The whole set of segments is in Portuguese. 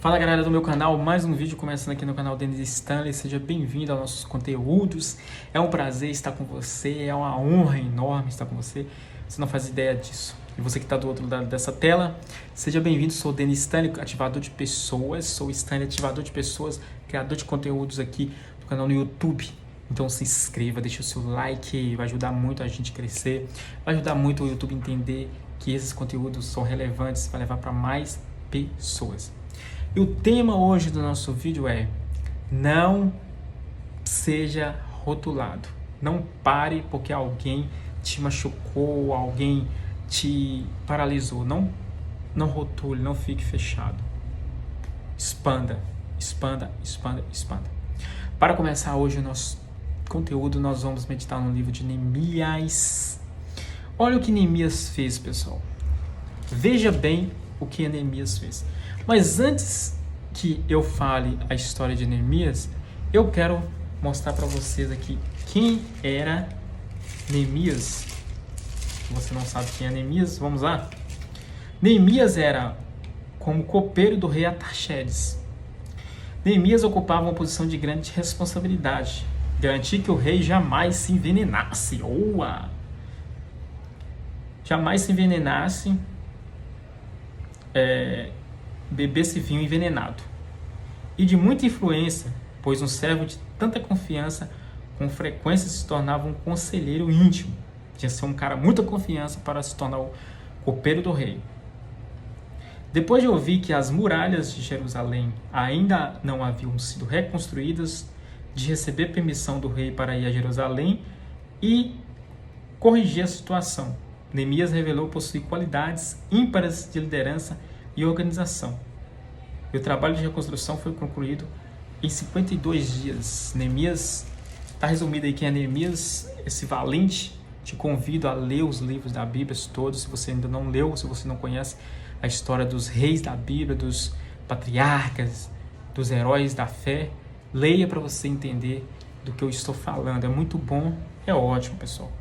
Fala galera do meu canal, mais um vídeo começando aqui no canal Denis Stanley. Seja bem-vindo aos nossos conteúdos. É um prazer estar com você, é uma honra enorme estar com você. Você não faz ideia disso. E você que está do outro lado dessa tela, seja bem-vindo. Sou o Denis Stanley, ativador de pessoas. Sou o Stanley, ativador de pessoas, criador de conteúdos aqui no canal no YouTube. Então se inscreva, deixa o seu like, vai ajudar muito a gente a crescer. Vai ajudar muito o YouTube a entender que esses conteúdos são relevantes, vai levar para mais pessoas. E o tema hoje do nosso vídeo é: não seja rotulado. Não pare porque alguém te machucou, alguém te paralisou. Não rotule, não fique fechado. Expanda, expanda, expanda, expanda. Para começar hoje o nosso conteúdo, nós vamos meditar no livro de Neemias. Olha o que Neemias fez, pessoal. Veja bem o que Neemias fez. Mas antes que eu fale a história de Neemias, eu quero mostrar para vocês aqui quem era Neemias. Se você não sabe quem é Neemias, vamos lá. Neemias era como copeiro do rei Artaxerxes. Neemias ocupava uma posição de grande responsabilidade, garantir que o rei jamais se envenenasse. Jamais se envenenasse, bebesse vinho envenenado. E de muita influência, pois um servo de tanta confiança com frequência se tornava um conselheiro íntimo. Tinha que ser um cara muita confiança para se tornar o copeiro do rei. Depois de ouvir que as muralhas de Jerusalém ainda não haviam sido reconstruídas, de receber permissão do rei para ir a Jerusalém e corrigir a situação, Neemias revelou possuir qualidades ímpares de liderança e organização. E o trabalho de reconstrução foi concluído em 52 dias. Neemias, está resumido aí quem é Neemias, esse valente. Te convido a ler os livros da Bíblia todos, se você ainda não leu, se você não conhece a história dos reis da Bíblia, dos patriarcas, dos heróis da fé. Leia para você entender do que eu estou falando. É muito bom, é ótimo, pessoal.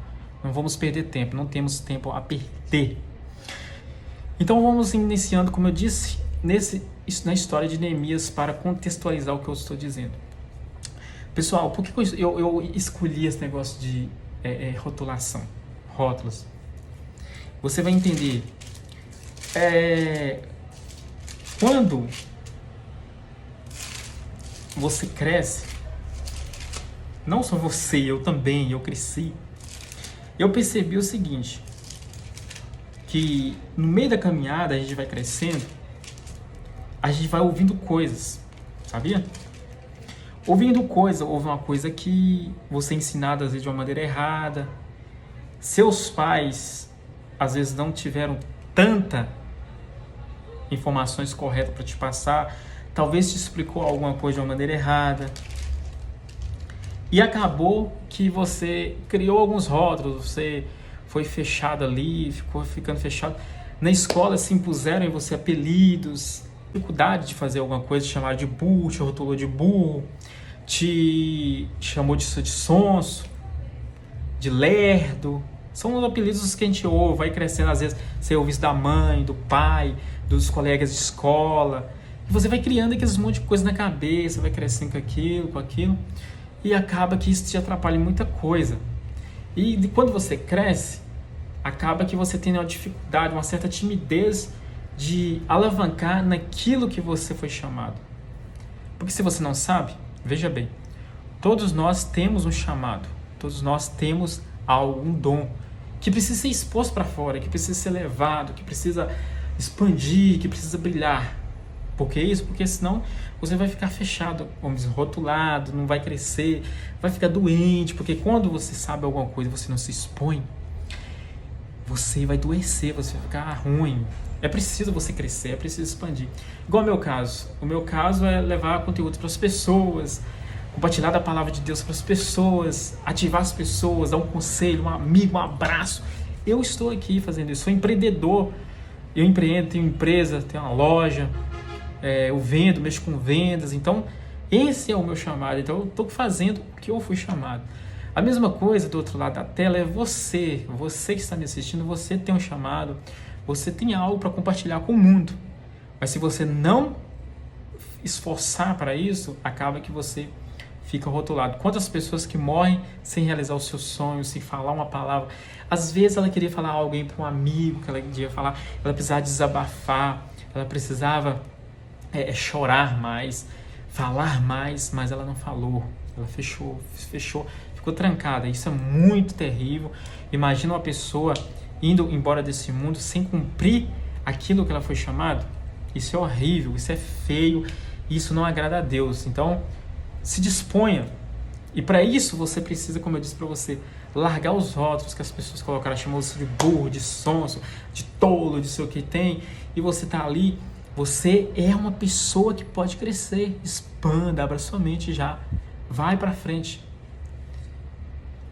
Não vamos perder tempo, não temos tempo a perder. Então vamos iniciando, como eu disse, na história de Neemias para contextualizar o que eu estou dizendo. Pessoal, por que eu escolhi esse negócio de rotulação, rótulos? Você vai entender. Quando você cresce, não só você, eu também, eu cresci, eu percebi o seguinte, que no meio da caminhada a gente vai crescendo, a gente vai ouvindo coisas, sabia? Ouvindo coisa, houve uma coisa que você é ensinado às vezes de uma maneira errada, seus pais às vezes não tiveram tanta informações corretas para te passar, talvez te explicou alguma coisa de uma maneira errada, e acabou que você criou alguns rótulos, você foi fechado ali, ficou ficando fechado. Na escola se impuseram em você apelidos, dificuldade de fazer alguma coisa, te chamaram de burro, te rotulou de burro, te chamou de sonso, de lerdo. São os apelidos que a gente ouve, vai crescendo, às vezes você ouve isso da mãe, do pai, dos colegas de escola, e você vai criando aqueles monte de coisa na cabeça, vai crescendo com aquilo, e acaba que isso te atrapalha em muita coisa. E quando você cresce, acaba que você tem uma dificuldade, uma certa timidez de alavancar naquilo que você foi chamado. Porque se você não sabe, veja bem, todos nós temos um chamado, todos nós temos algum dom que precisa ser exposto para fora, que precisa ser levado, que precisa expandir, que precisa brilhar. Por que isso? Porque senão você vai ficar fechado, vamos dizer, rotulado, não vai crescer, vai ficar doente, porque quando você sabe alguma coisa e você não se expõe, você vai adoecer, você vai ficar ruim. É preciso você crescer, é preciso expandir. Igual o meu caso. O meu caso é levar conteúdo para as pessoas, compartilhar da palavra de Deus para as pessoas, ativar as pessoas, dar um conselho, um amigo, um abraço. Eu estou aqui fazendo isso, sou empreendedor, eu empreendo, tenho empresa, tenho uma loja, eu vendo, mexo com vendas, então esse é o meu chamado, então eu estou fazendo o que eu fui chamado. A mesma coisa do outro lado da tela é você que está me assistindo, você tem um chamado, você tem algo para compartilhar com o mundo, mas se você não esforçar para isso, acaba que você fica rotulado. Quantas pessoas que morrem sem realizar os seus sonhos, sem falar uma palavra. Às vezes ela queria falar alguém para um amigo que ela queria falar, ela precisava desabafar, ela precisava chorar mais, falar mais, mas ela não falou. Ela fechou, ficou trancada. Isso é muito terrível. Imagina uma pessoa indo embora desse mundo sem cumprir aquilo que ela foi chamada. Isso é horrível, isso é feio, isso não agrada a Deus. Então, se disponha. E para isso você precisa, como eu disse para você, largar os rótulos que as pessoas colocaram, chamou você de burro, de sonso, de tolo, de sei o que tem, e você tá ali, você é uma pessoa que pode crescer. Expanda, abra sua mente já, vai para frente.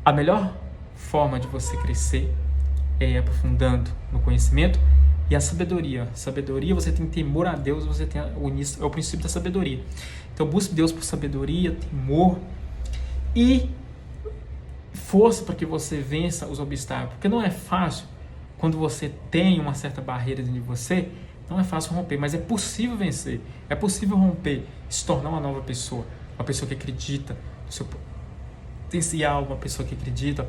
A melhor forma de você crescer é aprofundando no conhecimento e a sabedoria. Sabedoria, você tem temor a Deus, você tem é o princípio da sabedoria. Então busque Deus por sabedoria, temor e força para que você vença os obstáculos. Porque não é fácil, quando você tem uma certa barreira dentro de você, não é fácil romper, mas é possível vencer. É possível romper, se tornar uma nova pessoa. Uma pessoa que acredita no seu potencial, uma pessoa que acredita.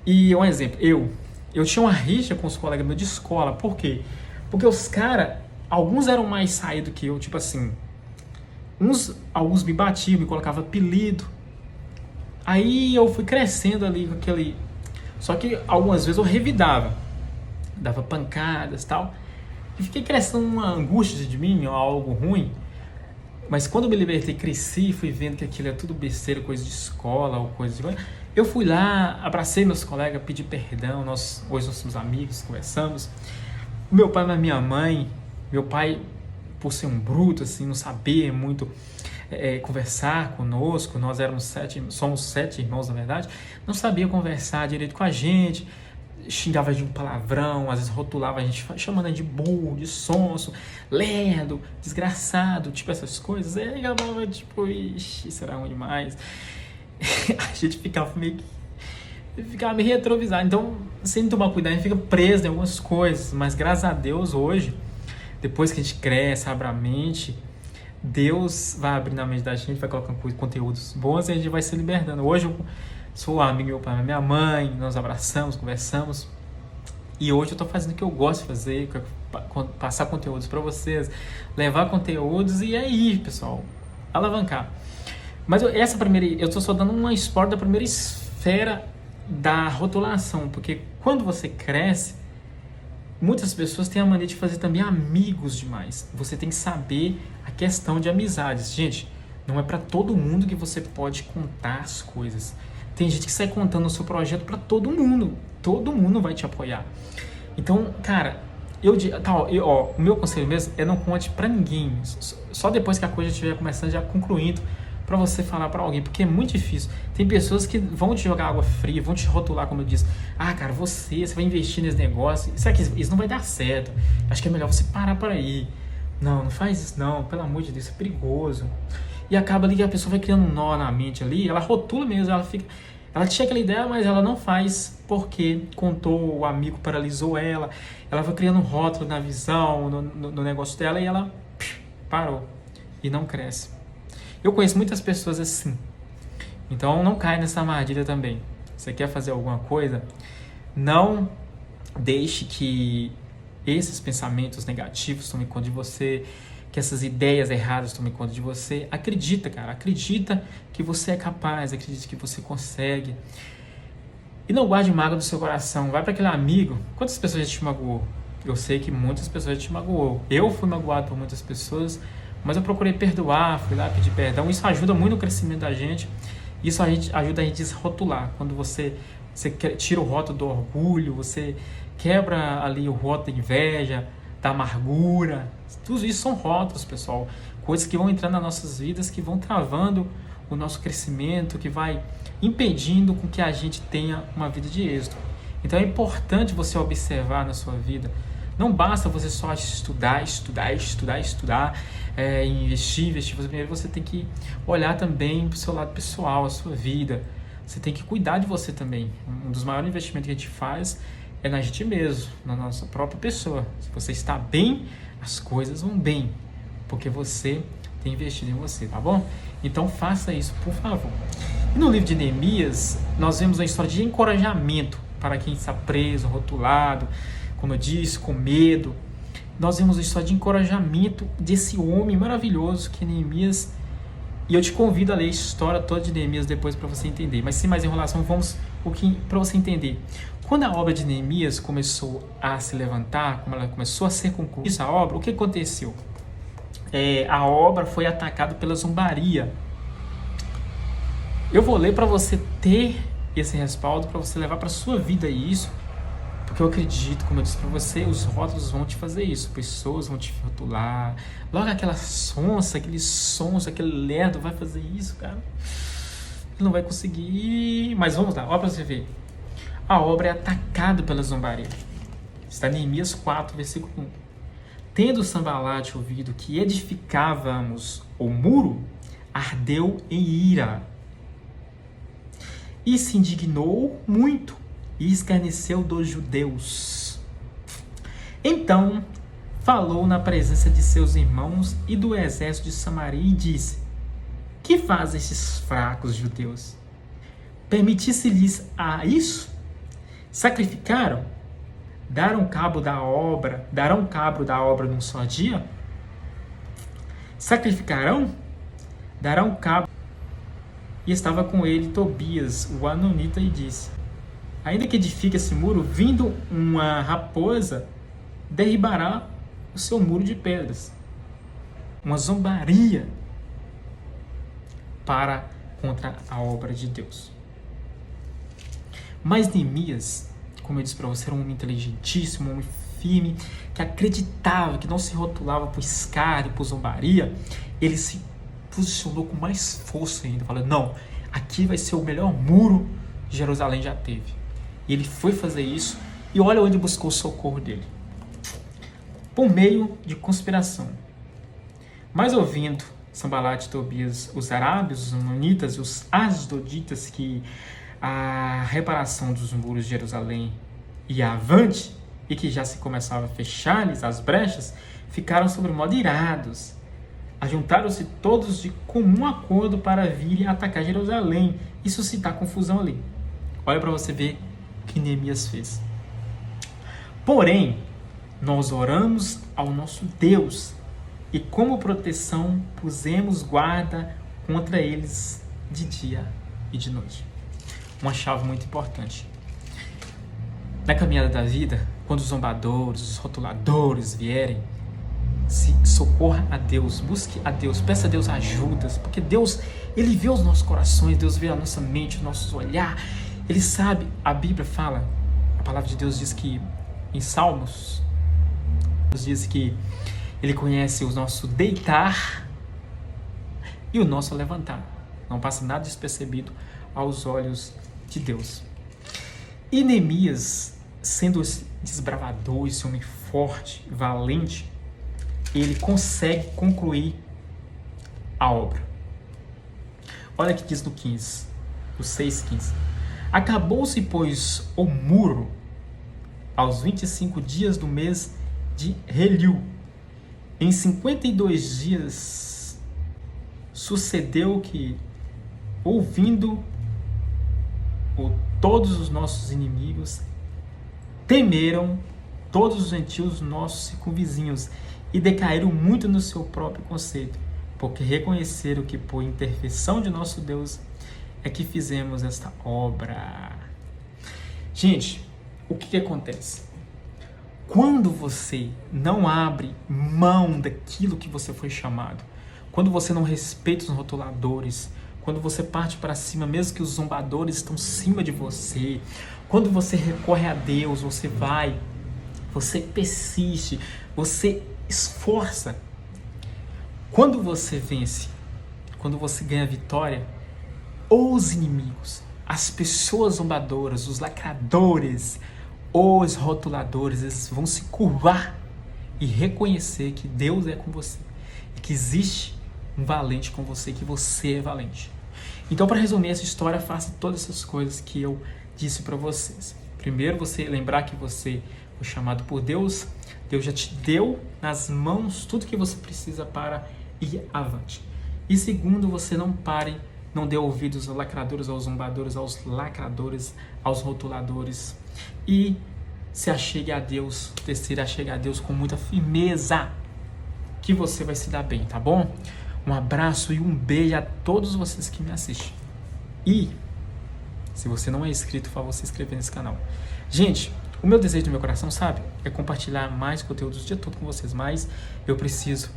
E um exemplo, eu tinha uma rixa com os colegas meus de escola. Por quê? Porque os caras, alguns eram mais saídos que eu, tipo assim, alguns me batiam, me colocavam apelido. Aí eu fui crescendo ali com aquele... Só que algumas vezes eu revidava, dava pancadas e tal. E fiquei crescendo uma angústia de mim, algo ruim. Mas quando eu me libertei, cresci, fui vendo que aquilo é tudo besteira, coisa de escola ou coisa de... Eu fui lá, abracei meus colegas, pedi perdão, hoje nós somos amigos, conversamos. O meu pai e a minha mãe, meu pai, por ser um bruto, assim, não saber muito conversar conosco, nós somos 7 irmãos, na verdade, não sabia conversar direito com a gente, xingava de um palavrão, às vezes rotulava a gente, chamando a gente de burro, de sonso, lerdo, desgraçado, tipo essas coisas. Aí eu falava, tipo, ixi, isso era ruim demais. A gente ficava meio retrovisado. Então, sem tomar cuidado, a gente fica preso em algumas coisas. Mas graças a Deus, hoje, depois que a gente cresce, abre a mente, Deus vai abrindo a mente da gente, vai colocando conteúdos bons e a gente vai se libertando. Hoje eu sou amigo do meu pai e minha mãe, nós abraçamos, conversamos. E hoje eu estou fazendo o que eu gosto de fazer, passar conteúdos para vocês, levar conteúdos e aí, pessoal, alavancar. Mas eu estou só dando uma spoiler da primeira esfera da rotulação, porque quando você cresce, muitas pessoas têm a mania de fazer também amigos demais. Você tem que saber a questão de amizades. Gente, não é para todo mundo que você pode contar as coisas. Tem gente que sai contando o seu projeto para todo mundo. Todo mundo vai te apoiar. Então, cara, o meu conselho mesmo é não conte para ninguém. Só depois que a coisa estiver começando, já concluindo, para você falar para alguém, porque é muito difícil. Tem pessoas que vão te jogar água fria, vão te rotular, como eu disse. Ah, cara, você vai investir nesse negócio, isso não vai dar certo. Acho que é melhor você parar por aí. Não faz isso não, pelo amor de Deus, isso é perigoso. E acaba ali que a pessoa vai criando um nó na mente ali, ela rotula mesmo, ela tinha aquela ideia, mas ela não faz porque contou, o amigo paralisou ela vai criando um rótulo na visão, no negócio dela e ela parou e não cresce. Eu conheço muitas pessoas assim. Então não cai nessa armadilha também. Você quer fazer alguma coisa? Não deixe que esses pensamentos negativos tomem conta de você, que essas ideias erradas tomem conta de você. Acredita, cara. Acredita que você é capaz, acredita que você consegue. E não guarde mágoa do seu coração. Vai para aquele amigo. Quantas pessoas já te magoou? Eu sei que muitas pessoas já te magoou. Eu fui magoado por muitas pessoas, mas eu procurei perdoar, fui lá pedir perdão. Isso ajuda muito no crescimento da gente. Isso ajuda a gente a desrotular. Quando você tira o rótulo do orgulho, você quebra ali o rótulo da inveja, da amargura. Tudo isso são rótulos, pessoal. Coisas que vão entrando nas nossas vidas, que vão travando o nosso crescimento, que vai impedindo com que a gente tenha uma vida de êxito. Então é importante você observar na sua vida. Não basta você só estudar, investir. Primeiro você tem que olhar também para o seu lado pessoal, a sua vida. Você tem que cuidar de você também. Um dos maiores investimentos que a gente faz é na gente mesmo, na nossa própria pessoa. Se você está bem, as coisas vão bem, porque você tem investido em você, tá bom? Então faça isso, por favor. E no livro de Neemias, nós vemos uma história de encorajamento para quem está preso, rotulado, como eu disse, com medo. Nós vemos uma história de encorajamento desse homem maravilhoso que é Neemias. E eu te convido a ler a história toda de Neemias depois para você entender. Mas sem mais enrolação, vamos um pouquinho para você entender. Quando a obra de Neemias começou a se levantar, como ela começou a ser concluída, essa obra, o que aconteceu? A obra foi atacada pela zombaria. Eu vou ler para você ter esse respaldo, para você levar para sua vida isso, porque eu acredito, como eu disse para você, os rótulos vão te fazer isso, pessoas vão te rotular, logo aquela sonsa, aquele lerdo vai fazer isso, cara, ele não vai conseguir, mas vamos lá, olha para você ver, a obra é atacada pela zombaria, está em Neemias 4, versículo 1, tendo Sanbalate ouvido que edificávamos o muro, ardeu em ira, e se indignou muito, e escarneceu dos judeus. Então falou na presença de seus irmãos e do exército de Samaria e disse: que fazem esses fracos judeus? Permitisse-lhes a isso? Sacrificaram? Darão cabo da obra num só dia? Sacrificarão? Darão cabo. E estava com ele Tobias, o anonita, e disse: ainda que edifique esse muro, vindo uma raposa, derribará o seu muro de pedras. Uma zombaria contra a obra de Deus. Mas Neemias, como eu disse para você, era um homem inteligentíssimo, um homem firme, que acreditava, que não se rotulava por escárnio, por zombaria. Ele se posicionou com mais força ainda, falando: não, aqui vai ser o melhor muro que Jerusalém já teve. E ele foi fazer isso, e olha onde buscou o socorro dele. Por meio de conspiração. Mas ouvindo Sanbalate e Tobias, os arábios, os amonitas e os asdoditas, que a reparação dos muros de Jerusalém ia avante, e que já se começava a fechar-lhes as brechas, ficaram sobremodo irados. Ajuntaram-se todos de comum acordo para virem atacar Jerusalém e suscitar confusão ali. Olha para você ver que Neemias fez. Porém, nós oramos ao nosso Deus e como proteção pusemos guarda contra eles de dia e de noite. Uma chave muito importante. Na caminhada da vida, quando os zombadores, os rotuladores vierem, se socorra a Deus, busque a Deus, peça a Deus ajudas, porque Deus, Ele vê os nossos corações, Deus vê a nossa mente, os nossos olhares. Ele sabe, a Bíblia fala, a palavra de Deus diz que, em Salmos, Deus diz que Ele conhece o nosso deitar e o nosso levantar. Não passa nada despercebido aos olhos de Deus. E Neemias, sendo esse desbravador, esse homem forte, valente, ele consegue concluir a obra. Olha o que diz no 15, o 6:15. Acabou-se, pois, o muro aos 25 dias do mês de Reliu. Em 52 dias sucedeu que, ouvindo todos os nossos inimigos, temeram todos os gentios nossos circunvizinhos e decaíram muito no seu próprio conceito, porque reconheceram que por intervenção de nosso Deus é que fizemos esta obra. Gente, o que acontece? Quando você não abre mão daquilo que você foi chamado, quando você não respeita os rotuladores, quando você parte para cima, mesmo que os zombadores estão acima de você, quando você recorre a Deus, você persiste, você esforça. Quando você vence, quando você ganha vitória, os inimigos, as pessoas zombadoras, os lacradores, os rotuladores, eles vão se curvar e reconhecer que Deus é com você e que existe um valente com você, que você é valente. Então, para resumir essa história, faça todas essas coisas que eu disse para vocês. Primeiro, você lembrar que você foi chamado por Deus. Deus já te deu nas mãos tudo que você precisa para e avante. E segundo, você não pare, não dê ouvidos aos lacradores, aos zombadores, aos lacradores, aos rotuladores. E se achegue a Deus. Terceiro, achegue a Deus com muita firmeza, que você vai se dar bem, tá bom? Um abraço e um beijo a todos vocês que me assistem. E se você não é inscrito, por favor, se inscrever nesse canal. Gente, o meu desejo do meu coração, sabe? É compartilhar mais conteúdos o dia todo com vocês. Mas eu preciso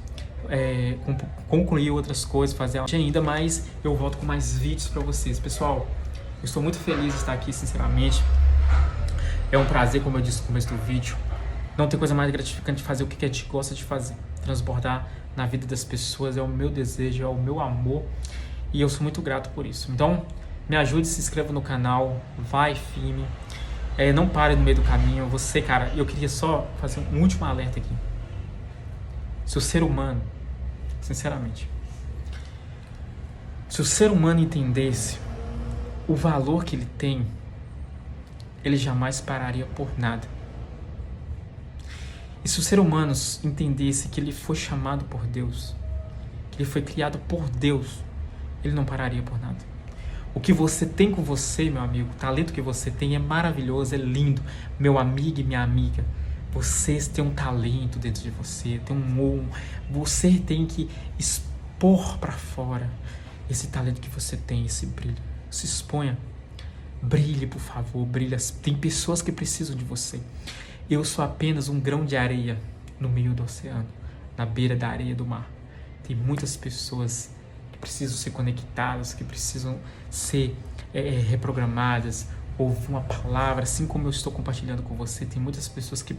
concluir outras coisas, fazer ainda mais. Eu volto com mais vídeos para vocês. Pessoal, eu estou muito feliz de estar aqui, sinceramente. É um prazer, como eu disse no começo do vídeo. Não tem coisa mais gratificante de fazer o que a gente gosta de fazer. Transbordar na vida das pessoas é o meu desejo, é o meu amor. E eu sou muito grato por isso. Então, me ajude, se inscreva no canal, vai firme. Não pare no meio do caminho. Você, cara, eu queria só fazer um último alerta aqui. Se o ser humano, sinceramente, se o ser humano entendesse o valor que ele tem, ele jamais pararia por nada. E se o ser humano entendesse que ele foi chamado por Deus, que ele foi criado por Deus, ele não pararia por nada. O que você tem com você, meu amigo, o talento que você tem é maravilhoso, é lindo. Meu amigo e minha amiga, vocês têm um talento dentro de você, você tem que expor para fora esse talento que você tem, esse brilho. Se exponha, brilhe, por favor, brilhe. Tem pessoas que precisam de você. Eu sou apenas um grão de areia no meio do oceano, na beira da areia do mar. Tem muitas pessoas que precisam ser conectadas, que precisam ser reprogramadas, ouvir uma palavra, assim como eu estou compartilhando com você. Tem muitas pessoas que